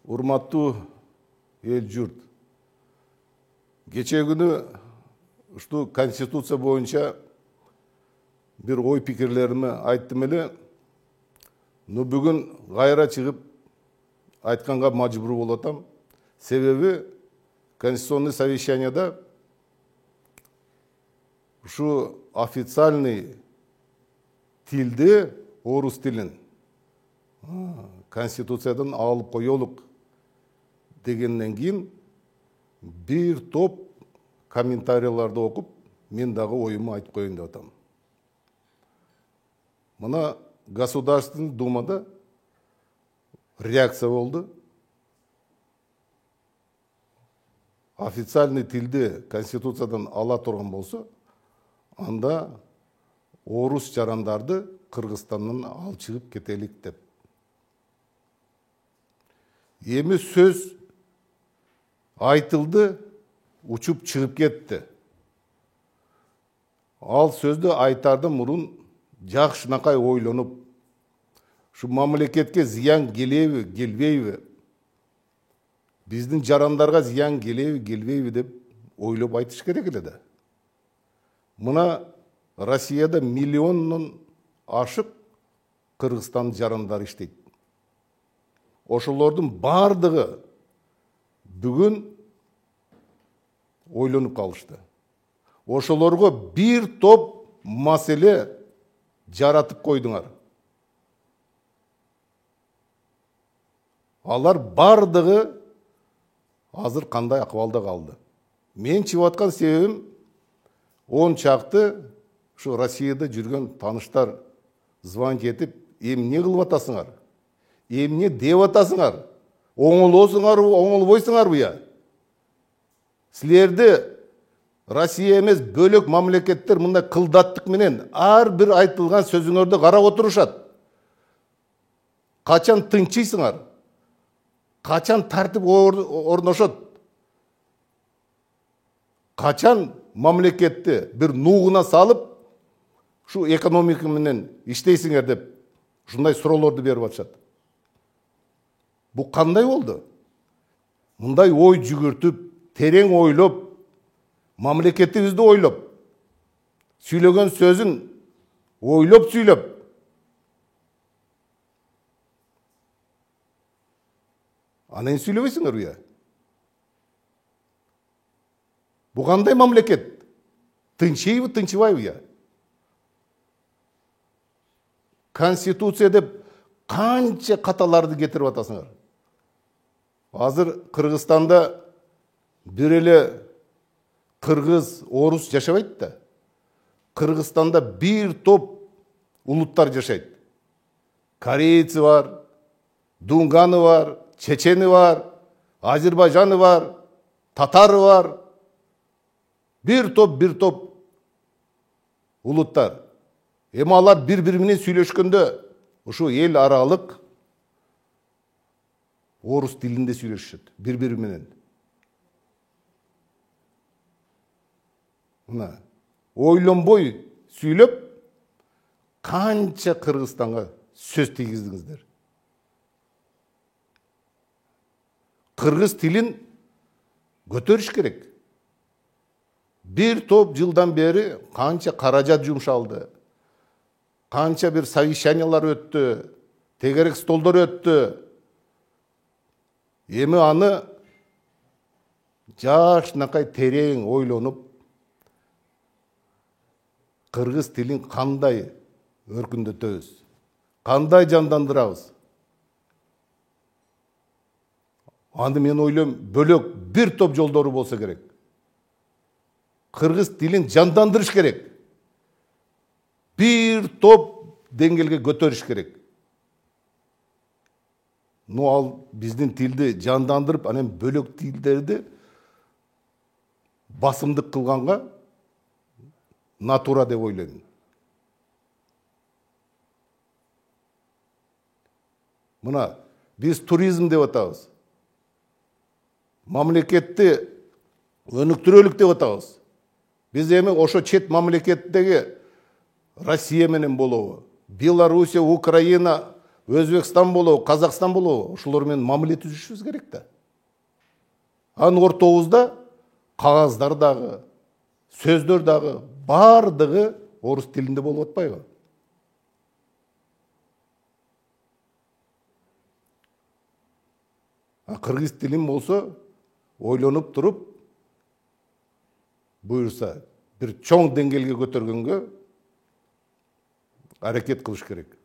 Урматтуу эл журт. Кече күнү ушту конституция боюнча бир ой пикирлеримди айттым эле. Но бүгүн кайра чыгып айтканга мажбур болуп атам. Себеби конституционный совещанияда ушу официальный тилди, орус тилин конституциядан алып коелук дегенден кийин бир топ комментарийларды окуп, мен дагы оюмду айтып коеюн деп атам. Мына Государственный Думада реакция болду. Официальный тилди конституциядан ала турган болсо, анда орус жарандарды Кыргызстандан алып чыгып кетелик деп. Эми сөз айтылды, учуп чыгып кетти. Ал сөздү айтардан мурун жакшынакай ойлонуп, ушу мамлекетке зыян келеби, келбейби, биздин жарандарга зыян келеби, келбейби деп ойлоп айтыш керек эле да. Мына Россияда миллиондон ашык Кыргызстан жарандары иштейт. Ошолордун бардыгы бүгүн ойлонуп калышты. Ошолорго бир топ маселе жаратып койдуңар. Алар бардыгы азыр кандай акыбалда калды. Мен чыгып аткан себебим 10 чакты ушу Россияда жүргөн таныштар звонить этип, эмне кылып атасыңар? Эмне деп атасыңар? Оңолосуңарбы, оңолбойсуңарбы я? Силерди Россия эмес, бөлөк мамлекеттер мындай кылдаттык менен ар бир айтылган сөзүңөрдү карап отурушат. Качан тынчыйсыңар? Качан тартип орношот? Качан мамлекетти бир нугуна салып, шу экономика менен иштейсиңер деп, ушундай суроолорду берип атышат. Бу кандай болду? Мындай ой жүгүртүп, терең ойлоп, мамлекетибизди ойлоп, сүйлөгөн сөзүн ойлоп сүйлөп, анан сүйлөбөйсүңөр уя. Бу кандай мамлекет? Тынчыйбы, тынчыбайбы я? Конституция деп канча каталарды кетирип атасыңар. Азыр Кыргызстанда бир эле кыргыз, орус жашабайт да. Кыргызстанда бир топ улуттар жашайт. Корейцы бар, дунганы бар, чечени бар, азербайжаны бар, татары бар. Бир топ улуттар. Эми алар бири-бири менен сүйлөшкөндө ушу эл аралык орус тилинде сүйлөшөт, бири-бири менен. Мына ойлонбой сүйлөп, канча Кыргызстанга сөз тийгиздиңиздер. Кыргыз тилин көтөрүш керек. Бир топ жылдан бери канча каражат жумшалды. Канча бир совещаниялар өттү, тегерек столдор өттү. Эми аны жакшынакай терең ойлонуп, кыргыз тилин кандай өркүндөтөбүз, кандай жандандырабыз? Аны мен ойлойм, бөлөк бир топ жолдору болсо керек. Кыргыз тилин жандандырыш керек. Бир топ деңгээлге көтөрүш керек. Но ал биздин тилди жандандырып, анан бөлөк тилдерди басымдык кылганга натура деп ойлойм. Мына биз туризм деп атабыз. Мамлекетти өнүктүрөлүк деп атабыз. Биз эми ошо чет мамлекеттеги Россия менен болобу, Белоруссия, Украина, Өзбекстан болобу, Казакстан болобу, ошолор менен мамиле түзүшүбүз керек да. Анын ортобузда кагаздар дагы, сөздөр дагы бардыгы орус тилинде болуп атпайбы? Кыргыз тилин болсо ойлонуп туруп, буюрса бир чоң деңгээлге көтөргөнгө аракет кылыш керек.